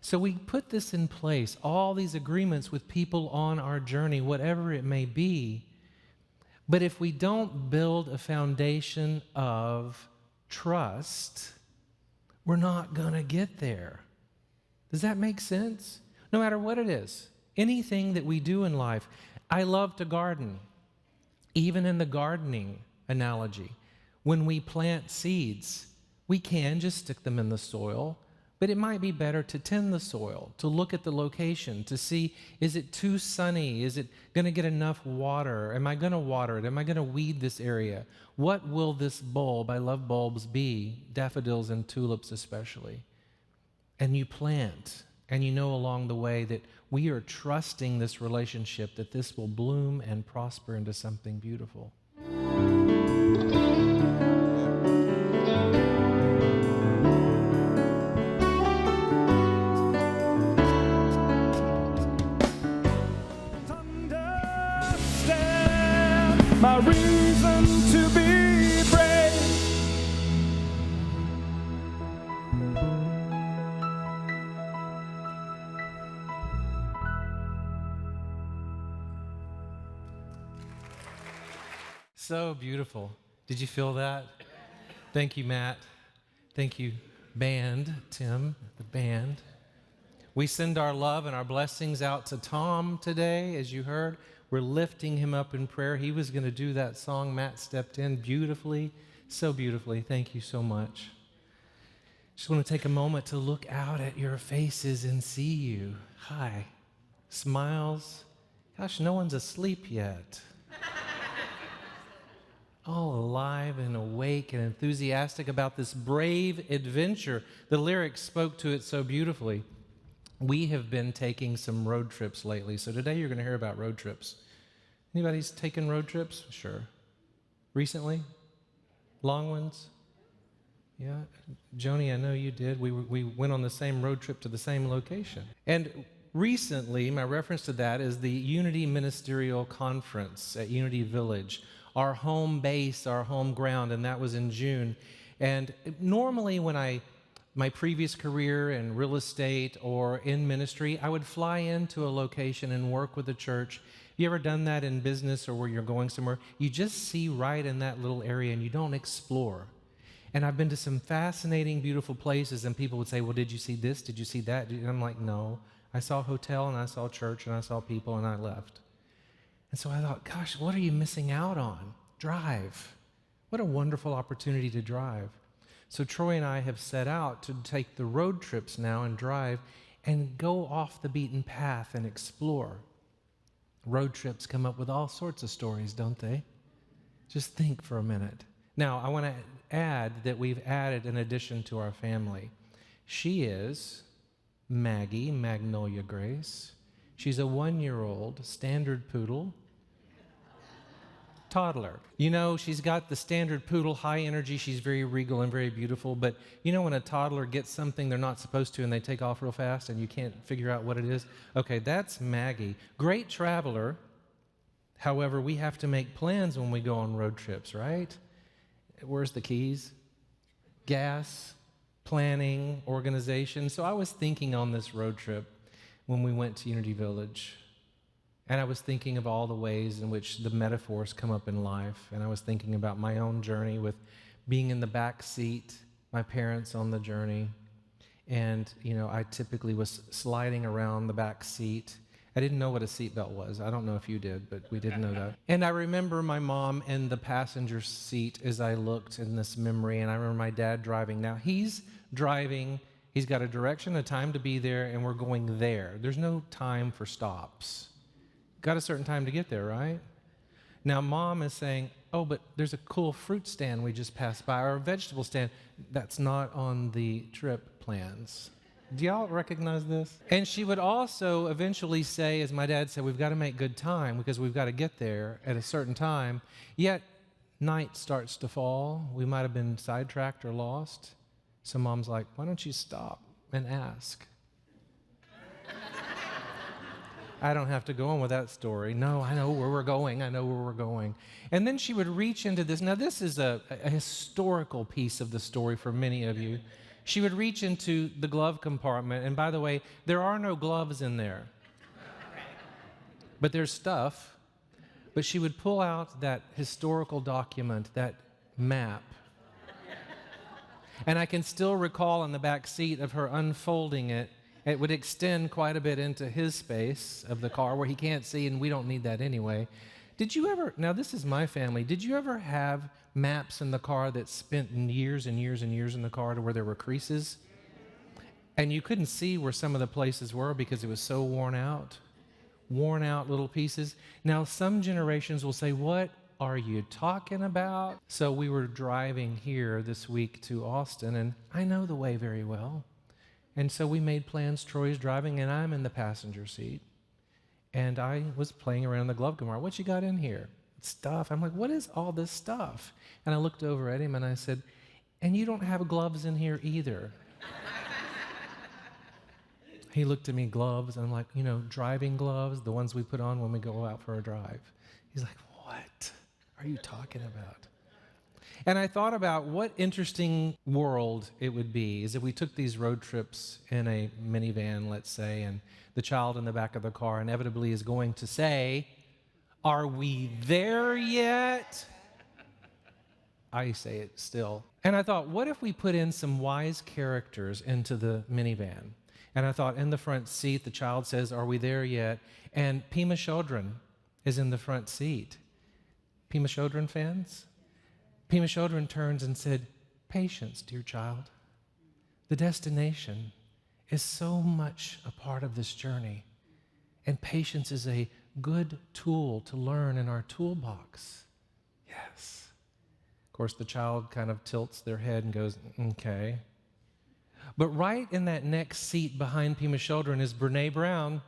So we put this in place, all these agreements with people on our journey, whatever it may be. But if we don't build a foundation of trust, we're not going to get there. Does that make sense? No matter what it is, anything that we do in life. I love to garden. Even in the gardening analogy, when we plant seeds, we can just stick them in the soil, but it might be better to tend the soil, to look at the location, to see, is it too sunny? Is it going to get enough water? Am I going to water it? Am I going to weed this area? What will this bulb, I love bulbs, be? Daffodils and tulips especially. And you plant, and you know along the way that we are trusting this relationship, that this will bloom and prosper into something beautiful. Understand my reason to be brave. So beautiful. Did you feel that? Thank you, Matt. Thank you, band, Tim, the band. We send our love and our blessings out to Tom today, as you heard. We're lifting him up in prayer. He was going to do that song. Matt stepped in beautifully, so beautifully. Thank you so much. Just want to take a moment to look out at your faces and see you. Hi. Smiles. Gosh, no one's asleep yet. All alive and awake and enthusiastic about this brave adventure. The lyrics spoke to it so beautifully. We have been taking some road trips lately, so today you're going to hear about road trips. Anybody's taken road trips? Sure. Recently? Long ones? Yeah. Joni, I know you did. We went on the same road trip to the same location. And recently, my reference to that is the Unity Ministerial Conference at Unity Village, our home base, our home ground, and that was in June. And normally when my previous career in real estate or in ministry, I would fly into a location and work with a church. You ever done that in business or where you're going somewhere? You just see right in that little area and you don't explore. And I've been to some fascinating, beautiful places, and people would say, well, did you see this? Did you see that? And I'm like, no. I saw a hotel and I saw church and I saw people and I left. And so I thought, gosh, what are you missing out on? Drive. What a wonderful opportunity to drive. So Troy and I have set out to take the road trips now and drive and go off the beaten path and explore. Road trips come up with all sorts of stories, don't they? Just think for a minute. Now, I want to add that we've added an addition to our family. She is Maggie, Magnolia Grace. She's a 1-year-old standard poodle. Toddler. You know, she's got the standard poodle, high energy. She's very regal and very beautiful. But you know when a toddler gets something they're not supposed to and they take off real fast and you can't figure out what it is? Okay, that's Maggie. Great traveler. However, we have to make plans when we go on road trips, right? Where's the keys? Gas, planning, organization. So I was thinking on this road trip when we went to Unity Village. And I was thinking of all the ways in which the metaphors come up in life. And I was thinking about my own journey with being in the back seat, my parents on the journey. And, you know, I typically was sliding around the back seat. I didn't know what a seatbelt was. I don't know if you did, but we didn't know that. And I remember my mom in the passenger seat as I looked in this memory. And I remember my dad driving. Now, he's driving. He's got a direction, a time to be there, and we're going there. There's no time for stops. Got a certain time to get there, right? Now, Mom is saying, oh, but there's a cool fruit stand we just passed by, or a vegetable stand. That's not on the trip plans. Do y'all recognize this? And she would also eventually say, as my dad said, we've got to make good time because we've got to get there at a certain time. Yet, night starts to fall. We might have been sidetracked or lost. So Mom's like, why don't you stop and ask? I don't have to go on with that story. No, I know where we're going. I know where we're going. And then she would reach into this. Now, this is a historical piece of the story for many of you. She would reach into the glove compartment, and by the way, there are no gloves in there. But there's stuff. But she would pull out that historical document, that map. And I can still recall in the back seat of her unfolding it. It would extend quite a bit into his space of the car where he can't see, and we don't need that anyway. Did you ever, now this is my family, did you ever have maps in the car that spent years and years and years in the car to where there were creases? And you couldn't see where some of the places were because it was so worn out little pieces. Now, some generations will say, what are you talking about? So we were driving here this week to Austin, and I know the way very well. And so we made plans. Troy's driving, and I'm in the passenger seat. And I was playing around in the glove compartment. What you got in here? Stuff. I'm like, what is all this stuff? And I looked over at him, and I said, and you don't have gloves in here either. He looked at me, gloves, and I'm like, driving gloves, the ones we put on when we go out for a drive. He's like, what are you talking about? And I thought about what interesting world it would be is if we took these road trips in a minivan, let's say, and the child in the back of the car inevitably is going to say, are we there yet? I say it still. And I thought, what if we put in some wise characters into the minivan? And I thought, in the front seat, the child says, are we there yet? And Pima Chodron is in the front seat. Pima Chodron fans? Pima Chodron turns and said, patience, dear child. The destination is so much a part of this journey. And patience is a good tool to learn in our toolbox. Yes. Of course, the child kind of tilts their head and goes, okay. But right in that next seat behind Pima Chodron is Brene Brown.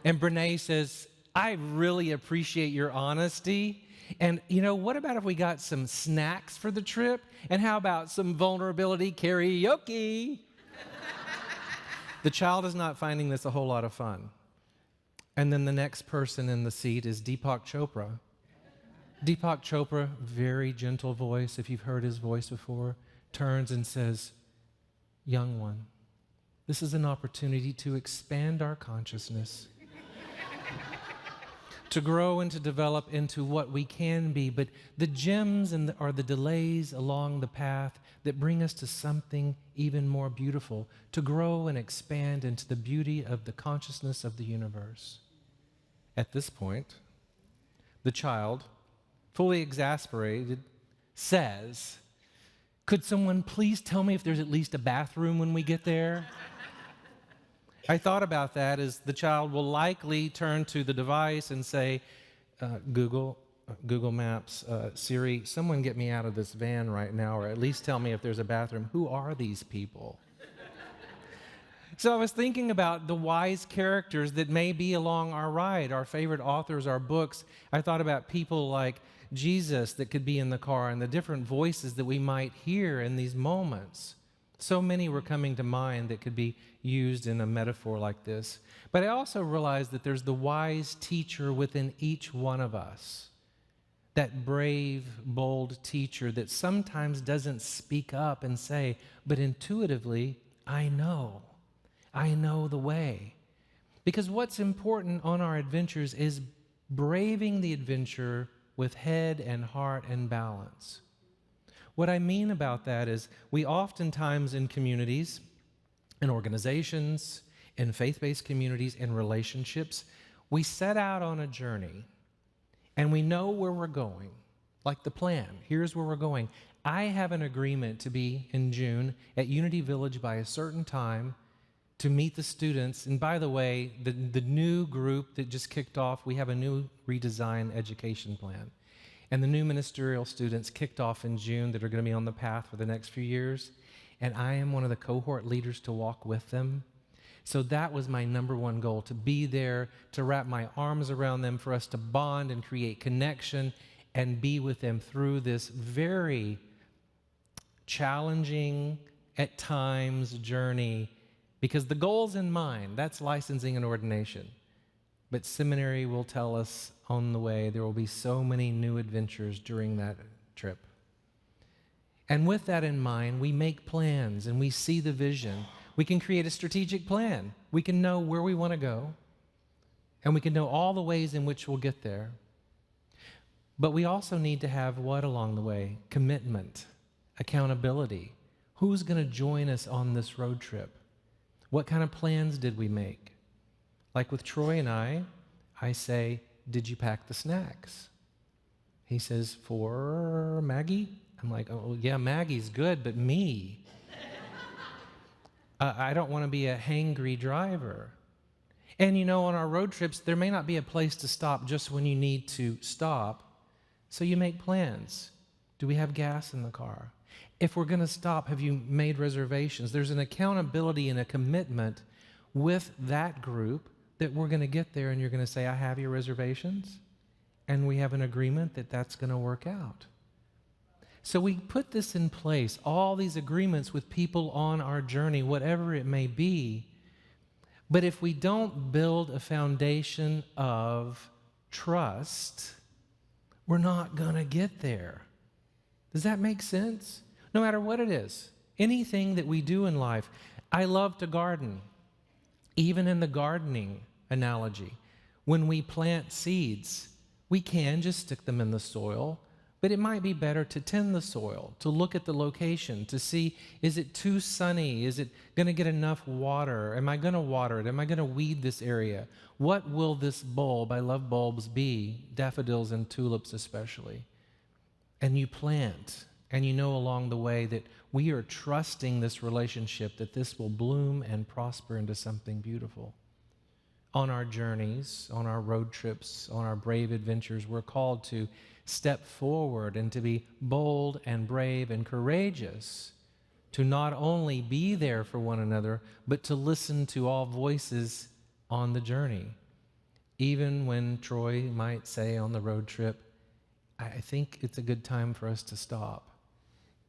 And Brene says, I really appreciate your honesty. And what about if we got some snacks for the trip? And how about some vulnerability karaoke? The child is not finding this a whole lot of fun. And then the next person in the seat is Deepak Chopra. Deepak Chopra, very gentle voice, if you've heard his voice before, turns and says, young one, this is an opportunity to expand our consciousness, to grow and to develop into what we can be, but the gems are the delays along the path that bring us to something even more beautiful, to grow and expand into the beauty of the consciousness of the universe. At this point, the child, fully exasperated, says, could someone please tell me if there's at least a bathroom when we get there? I thought about that as the child will likely turn to the device and say, Google Maps, Siri, someone get me out of this van right now, or at least tell me if there's a bathroom. Who are these people? So I was thinking about the wise characters that may be along our ride, our favorite authors, our books. I thought about people like Jesus that could be in the car and the different voices that we might hear in these moments. So many were coming to mind that could be used in a metaphor like this. But I also realized that there's the wise teacher within each one of us. That brave, bold teacher that sometimes doesn't speak up and say, but intuitively, I know the way. Because what's important on our adventures is braving the adventure with head and heart and balance. What I mean about that is we oftentimes in communities, in organizations, in faith-based communities, in relationships, we set out on a journey and we know where we're going, like the plan. Here's where we're going. I have an agreement to be in June at Unity Village by a certain time to meet the students. And by the way, the new group that just kicked off, we have a new redesigned education plan. And the new ministerial students kicked off in June that are going to be on the path for the next few years. And I am one of the cohort leaders to walk with them. So that was my number one goal, to be there, to wrap my arms around them, for us to bond and create connection and be with them through this very challenging, at times, journey. Because the goal's in mind, that's licensing and ordination. But seminary will tell us on the way there will be so many new adventures during that trip. And with that in mind, we make plans and we see the vision. We can create a strategic plan. We can know where we want to go, and we can know all the ways in which we'll get there. But we also need to have what along the way? Commitment, accountability. Who's going to join us on this road trip? What kind of plans did we make? Like with Troy and I say, did you pack the snacks? He says, for Maggie? I'm like, oh, yeah, Maggie's good, but me. I don't want to be a hangry driver. And you know, on our road trips, there may not be a place to stop just when you need to stop. So you make plans. Do we have gas in the car? If we're going to stop, have you made reservations? There's an accountability and a commitment with that group that we're going to get there, and you're going to say, I have your reservations. And we have an agreement that that's going to work out. So we put this in place, all these agreements with people on our journey, whatever it may be. But if we don't build a foundation of trust, we're not going to get there. Does that make sense? No matter what it is, anything that we do in life. I love to garden. Even in the gardening analogy, when we plant seeds, we can just stick them in the soil. But it might be better to tend the soil, to look at the location, to see, is it too sunny? Is it going to get enough water? Am I going to water it? Am I going to weed this area? What will this bulb, I love bulbs, be? Daffodils and tulips especially. And you plant, and you know along the way that we are trusting this relationship, that this will bloom and prosper into something beautiful. On our journeys, on our road trips, on our brave adventures, we're called to step forward and to be bold and brave and courageous, to not only be there for one another, but to listen to all voices on the journey. Even when Troy might say on the road trip, I think it's a good time for us to stop.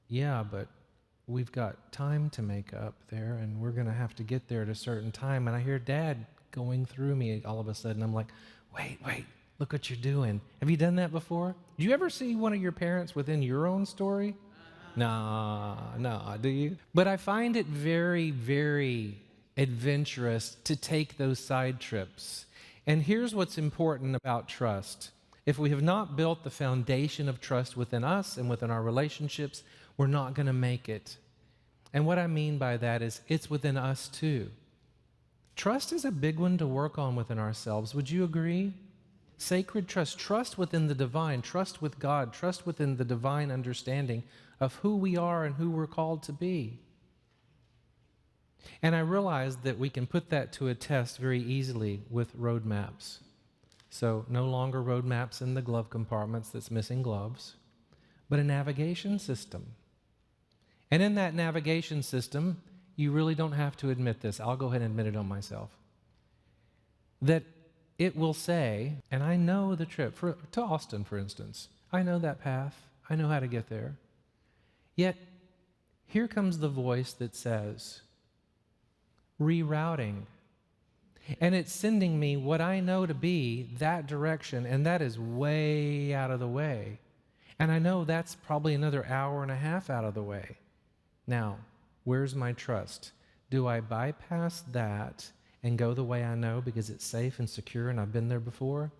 Yeah, but we've got time to make up there, and we're going to have to get there at a certain time. And I hear Dad going through me all of a sudden. I'm like, wait, look what you're doing. Have you done that before? Do you ever see one of your parents within your own story? No, do you? But I find it very, very adventurous to take those side trips. And here's what's important about trust. If we have not built the foundation of trust within us and within our relationships, we're not going to make it. And what I mean by that is it's within us too. Trust is a big one to work on within ourselves. Would you agree? Sacred trust, trust within the divine, trust with God, trust within the divine understanding of who we are and who we're called to be. And I realized that we can put that to a test very easily with road maps. So no longer road maps in the glove compartments that's missing gloves, but a navigation system. And in that navigation system, you really don't have to admit this. I'll go ahead and admit it on myself. That it will say, and I know the trip to Austin, for instance. I know that path. I know how to get there. Yet, here comes the voice that says, rerouting. And it's sending me what I know to be that direction, and that is way out of the way. And I know that's probably another hour and a half out of the way. Now, where's my trust? Do I bypass that and go the way I know because it's safe and secure and I've been there before?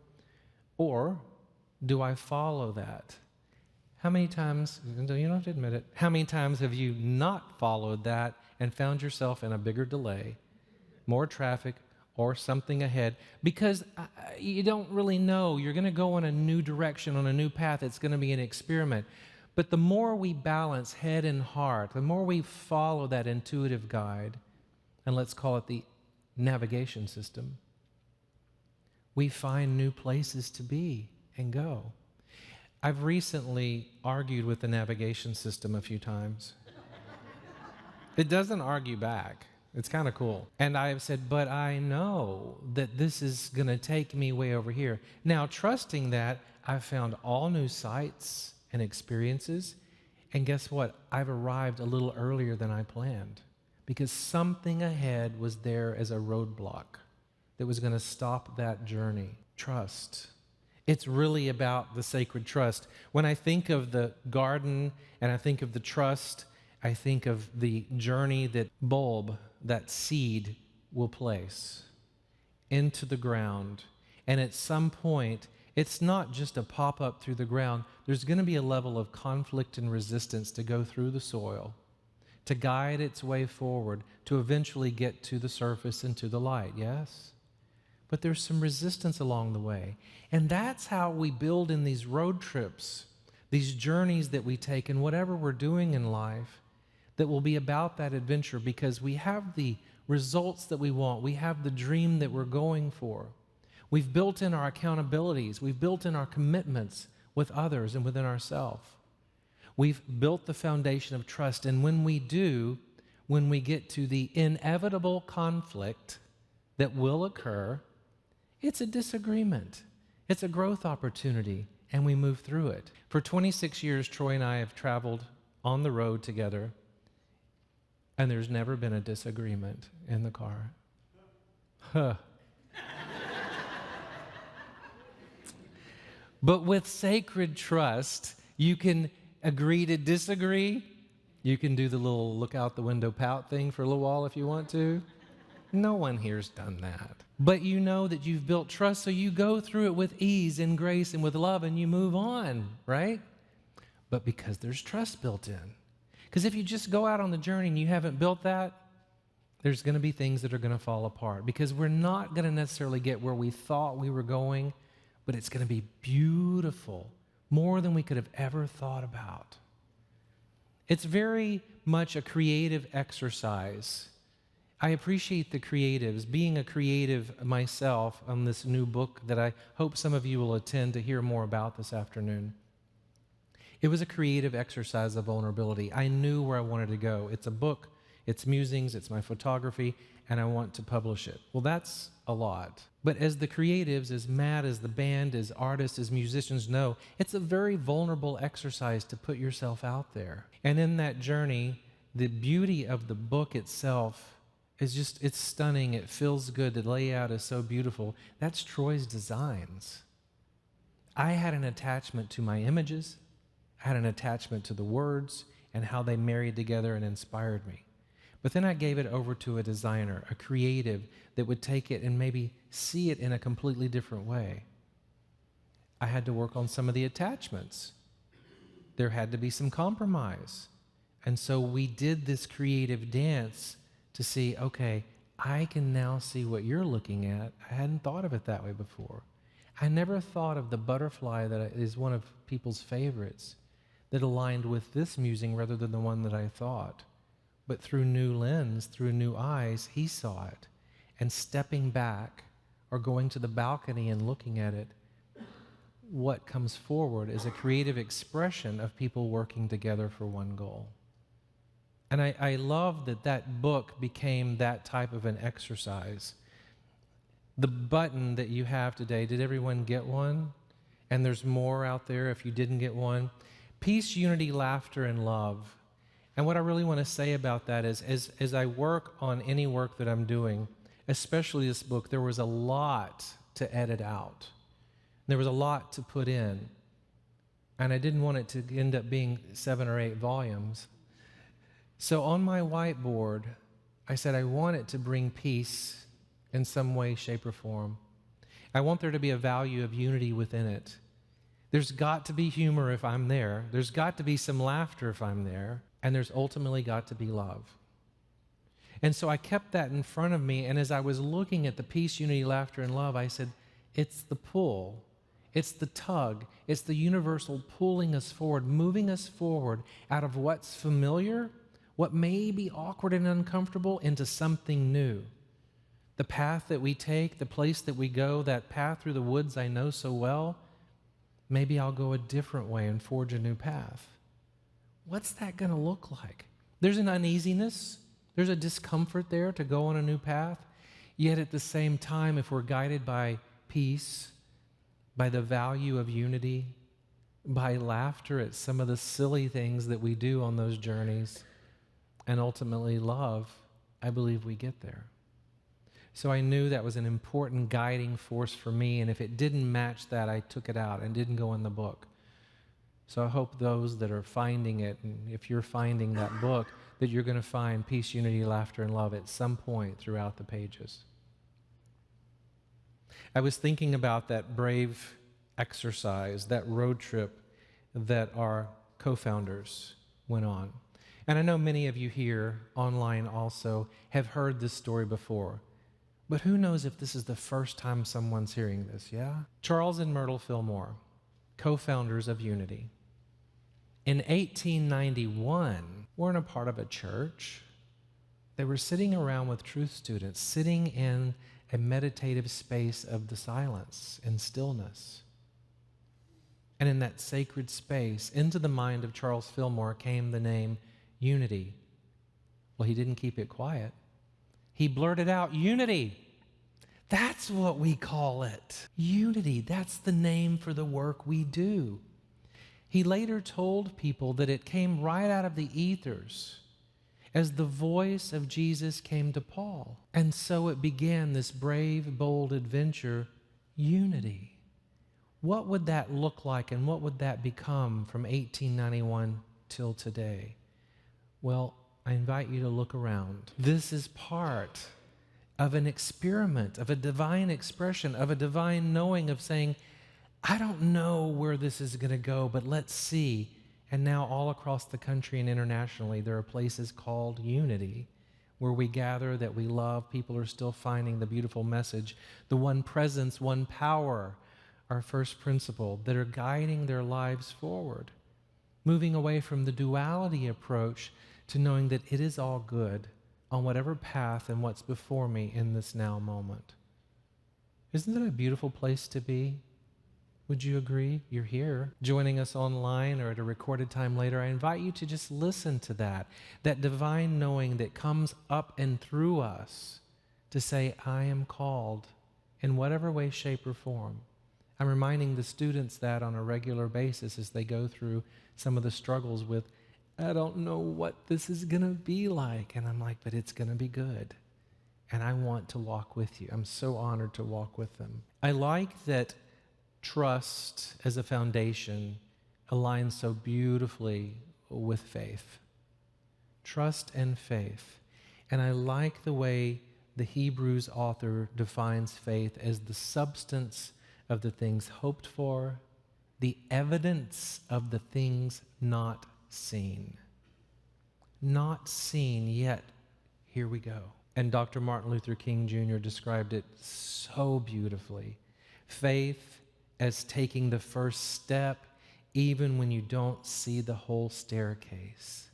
Or do I follow that? How many times, you don't have to admit it, how many times have you not followed that and found yourself in a bigger delay, more traffic, or something ahead? Because you don't really know. You're going to go in a new direction, on a new path. It's going to be an experiment. But the more we balance head and heart, the more we follow that intuitive guide, and let's call it the navigation system, we find new places to be and go. I've recently argued with the navigation system a few times. It doesn't argue back. It's kind of cool. And I have said, but I know that this is going to take me way over here. Now, trusting that, I've found all new sights and experiences. And guess what? I've arrived a little earlier than I planned because something ahead was there as a roadblock that was going to stop that journey. Trust. It's really about the sacred trust. When I think of the garden and I think of the trust, I think of the journey that bulb, that seed, will place into the ground. And at some point, it's not just a pop up through the ground. There's going to be a level of conflict and resistance to go through the soil, to guide its way forward, to eventually get to the surface and to the light, yes? But there's some resistance along the way. And that's how we build in these road trips, these journeys that we take in whatever we're doing in life that will be about that adventure, because we have the results that we want. We have the dream that we're going for. We've built in our accountabilities. We've built in our commitments with others and within ourselves. We've built the foundation of trust. And when we do, when we get to the inevitable conflict that will occur, it's a disagreement. It's a growth opportunity, and we move through it. For 26 years, Troy and I have traveled on the road together, and there's never been a disagreement in the car. Huh. But with sacred trust, you can agree to disagree. You can do the little look out the window pout thing for a little while if you want to. No one here's done that. But you know that you've built trust, so you go through it with ease and grace and with love, and you move on, right? But because there's trust built in. Because if you just go out on the journey and you haven't built that, there's going to be things that are going to fall apart, because we're not going to necessarily get where we thought we were going, but it's going to be beautiful, more than we could have ever thought about. It's very much a creative exercise. I appreciate the creatives. Being a creative myself on this new book that I hope some of you will attend to hear more about this afternoon. It was a creative exercise of vulnerability. I knew where I wanted to go. It's a book, it's musings, it's my photography, and I want to publish it. Well, that's a lot. But as the creatives, as Matt, as the band, as artists, as musicians know, it's a very vulnerable exercise to put yourself out there. And in that journey, the beauty of the book itself is just, it's stunning. It feels good. The layout is so beautiful. That's Troy's designs. I had an attachment to my images. I had an attachment to the words and how they married together and inspired me. But then I gave it over to a designer, a creative, that would take it and maybe see it in a completely different way. I had to work on some of the attachments. There had to be some compromise. And so we did this creative dance to see, okay, I can now see what you're looking at. I hadn't thought of it that way before. I never thought of the butterfly that is one of people's favorites that aligned with this musing rather than the one that I thought. But through new lens, through new eyes, he saw it. And stepping back or going to the balcony and looking at it, what comes forward is a creative expression of people working together for one goal. And I love that that book became that type of an exercise. The button that you have today, did everyone get one? And there's more out there if you didn't get one. Peace, unity, laughter, and love. And what I really want to say about that is, as I work on any work that I'm doing, especially this book, there was a lot to edit out. There was a lot to put in. And I didn't want it to end up being 7 or 8 volumes. So on my whiteboard, I said I want it to bring peace in some way, shape, or form. I want there to be a value of unity within it. There's got to be humor if I'm there. There's got to be some laughter if I'm there. And there's ultimately got to be love. And so I kept that in front of me, and as I was looking at the peace, unity, laughter, and love, I said, it's the pull. It's the tug. It's the universal pulling us forward, moving us forward out of what's familiar, what may be awkward and uncomfortable, into something new. The path that we take, the place that we go, that path through the woods I know so well, maybe I'll go a different way and forge a new path. What's that going to look like? There's an uneasiness. There's a discomfort there to go on a new path. Yet at the same time, if we're guided by peace, by the value of unity, by laughter at some of the silly things that we do on those journeys, and ultimately love, I believe we get there. So I knew that was an important guiding force for me, and if it didn't match that, I took it out and didn't go in the book. So I hope those that are finding it, and if you're finding that book, that you're going to find peace, unity, laughter, and love at some point throughout the pages. I was thinking about that brave exercise, that road trip that our co-founders went on. And I know many of you here online also have heard this story before. But who knows if this is the first time someone's hearing this, yeah? Charles and Myrtle Fillmore, co-founders of Unity. In 1891, weren't a part of a church. They were sitting around with truth students, sitting in a meditative space of the silence and stillness. And in that sacred space, into the mind of Charles Fillmore came the name Unity. Well, he didn't keep it quiet. He blurted out, "Unity. That's what we call it. Unity, that's the name for the work we do." He later told people that it came right out of the ethers as the voice of Jesus came to Paul. And so it began this brave, bold adventure, Unity. What would that look like, and what would that become from 1891 till today? Well, I invite you to look around. This is part of an experiment, of a divine expression, of a divine knowing, of saying, I don't know where this is going to go, but let's see. And now all across the country and internationally, there are places called Unity where we gather, that we love. People are still finding the beautiful message, the one presence, one power, our first principle, that are guiding their lives forward, moving away from the duality approach to knowing that it is all good on whatever path and what's before me in this now moment. Isn't that a beautiful place to be? Would you agree? You're here, joining us online or at a recorded time later. I invite you to just listen to that divine knowing that comes up and through us to say, I am called in whatever way, shape, or form. I'm reminding the students that on a regular basis as they go through some of the struggles with, I don't know what this is going to be like. And I'm like, but it's going to be good. And I want to walk with you. I'm so honored to walk with them. I like that trust as a foundation aligns so beautifully with faith. Trust and faith. And I like the way the Hebrews author defines faith as the substance of the things hoped for, the evidence of the things not seen. Not seen, yet here we go. And Dr. Martin Luther King Jr. described it so beautifully. Faith as taking the first step even when you don't see the whole staircase.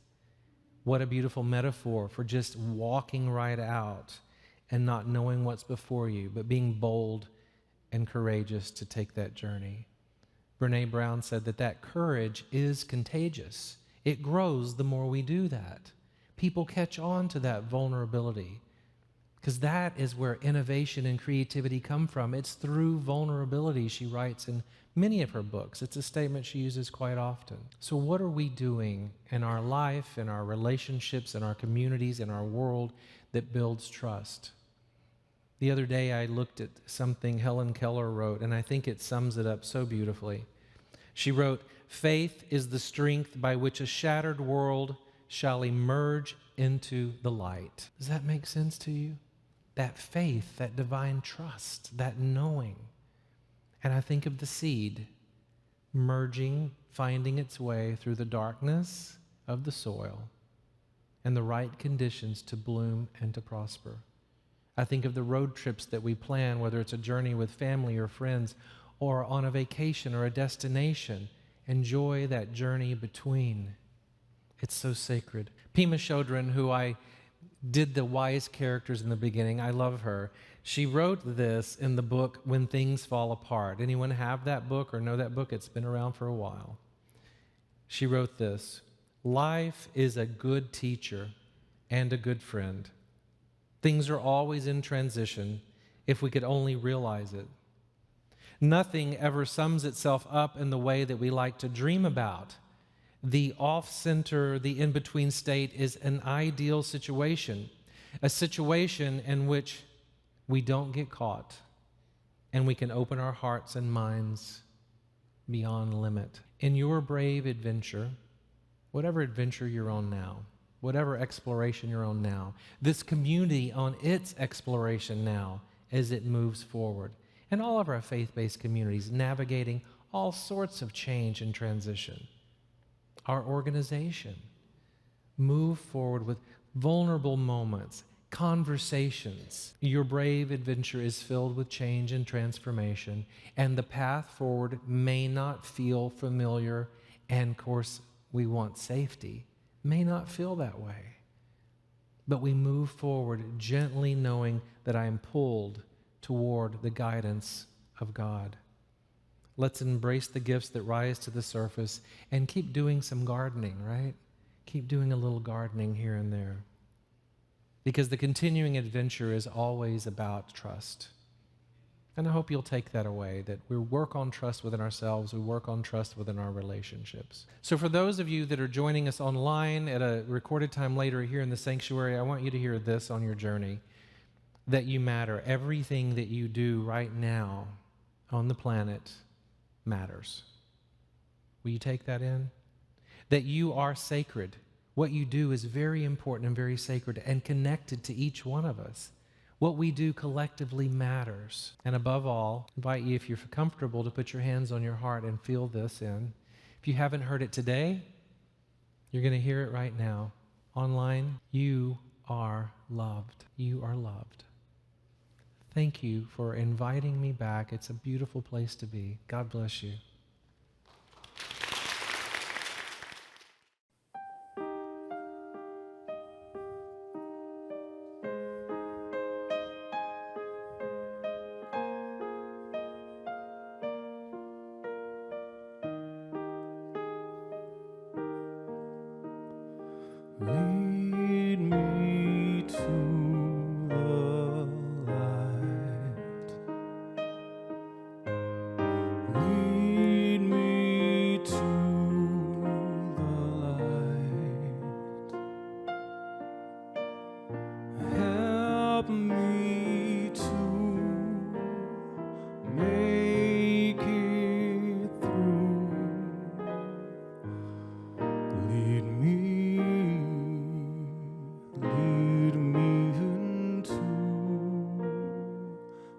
What a beautiful metaphor for just walking right out and not knowing what's before you, but being bold and courageous to take that journey. Brene Brown said that courage is contagious. It grows the more we do that. People catch on to that vulnerability because that is where innovation and creativity come from. It's through vulnerability, she writes in many of her books. It's a statement she uses quite often. So what are we doing in our life, in our relationships, in our communities, in our world that builds trust? The other day I looked at something Helen Keller wrote, and I think it sums it up so beautifully. She wrote, "Faith is the strength by which a shattered world shall emerge into the light." Does that make sense to you? That faith, that divine trust, that knowing. And I think of the seed merging, finding its way through the darkness of the soil and the right conditions to bloom and to prosper. I think of the road trips that we plan, whether it's a journey with family or friends or on a vacation or a destination. Enjoy that journey between. It's so sacred. Pema Chodron, who I did the wise characters in the beginning, I love her. She wrote this in the book, When Things Fall Apart. Anyone have that book or know that book? It's been around for a while. She wrote this: "Life is a good teacher and a good friend. Things are always in transition if we could only realize it. Nothing ever sums itself up in the way that we like to dream about. The off-center, the in-between state is an ideal situation, a situation in which we don't get caught, and we can open our hearts and minds beyond limit. In your brave adventure, whatever adventure you're on now, whatever exploration you're on now, this community on its exploration now as it moves forward, and all of our faith-based communities navigating all sorts of change and transition. Our organization move forward with vulnerable moments, conversations. Your brave adventure is filled with change and transformation, and the path forward may not feel familiar, and of course, we want safety, may not feel that way. But we move forward gently knowing that I am pulled toward the guidance of God. Let's embrace the gifts that rise to the surface and keep doing some gardening, right? Keep doing a little gardening here and there. Because the continuing adventure is always about trust. And I hope you'll take that away, that we work on trust within ourselves, we work on trust within our relationships. So for those of you that are joining us online at a recorded time later here in the sanctuary, I want you to hear this on your journey, that you matter. Everything that you do right now on the planet matters. Will you take that in? That you are sacred. What you do is very important and very sacred and connected to each one of us. What we do collectively matters. And above all, I invite you, if you're comfortable, to put your hands on your heart and feel this in. If you haven't heard it today, you're going to hear it right now. Online, you are loved. You are loved. Thank you for inviting me back. It's a beautiful place to be. God bless you. Lead me to the light. Lead me to the light. Help me to make it through. Lead me into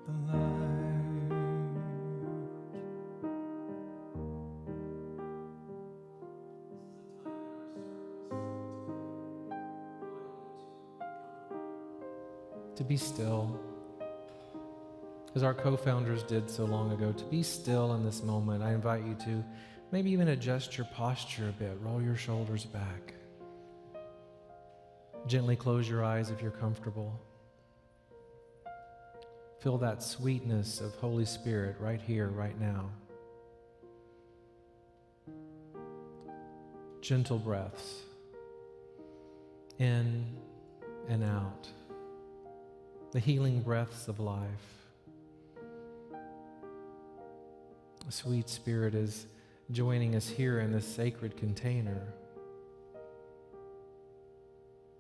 the light. To be still, as our co-founders did so long ago, to be still in this moment. I invite you to maybe even adjust your posture a bit, roll your shoulders back. Gently close your eyes if you're comfortable. Feel that sweetness of Holy Spirit right here, right now. Gentle breaths, in and out. The healing breaths of life. The sweet Spirit is joining us here in this sacred container,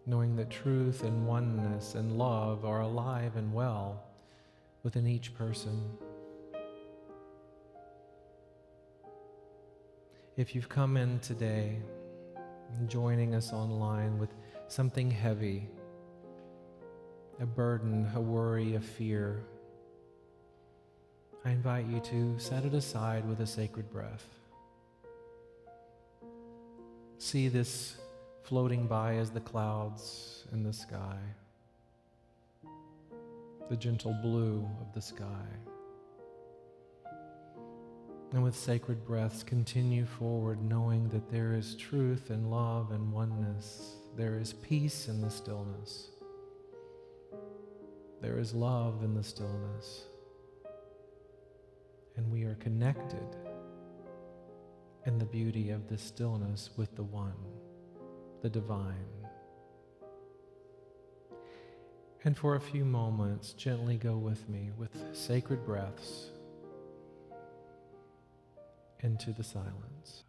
knowing that truth and oneness and love are alive and well within each person. If you've come in today, joining us online with something heavy, a burden, a worry, a fear, I invite you to set it aside with a sacred breath. See this floating by as the clouds in the sky, the gentle blue of the sky. And with sacred breaths, continue forward knowing that there is truth and love and oneness. There is peace in the stillness. There is love in the stillness. And we are connected in the beauty of this stillness with the One, the Divine. And for a few moments, gently go with me with sacred breaths into the silence.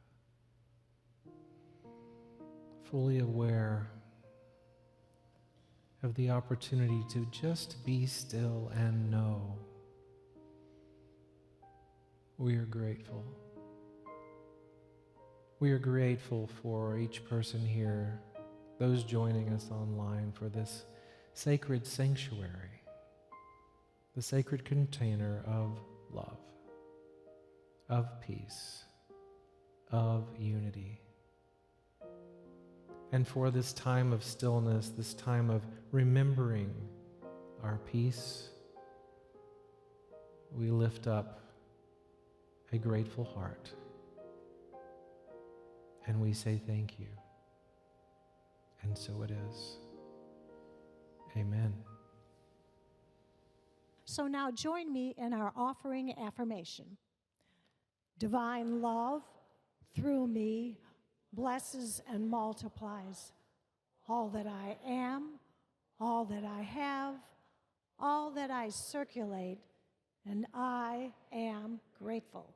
Fully aware of the opportunity to just be still and know. We are grateful. We are grateful for each person here, those joining us online for this sacred sanctuary, the sacred container of love, of peace, of unity. And for this time of stillness, this time of remembering our peace, we lift up a grateful heart and we say thank you. And so it is. Amen. So now join me in our offering affirmation. Divine love through me blesses and multiplies all that I am, all that I have, all that I circulate, and I am grateful.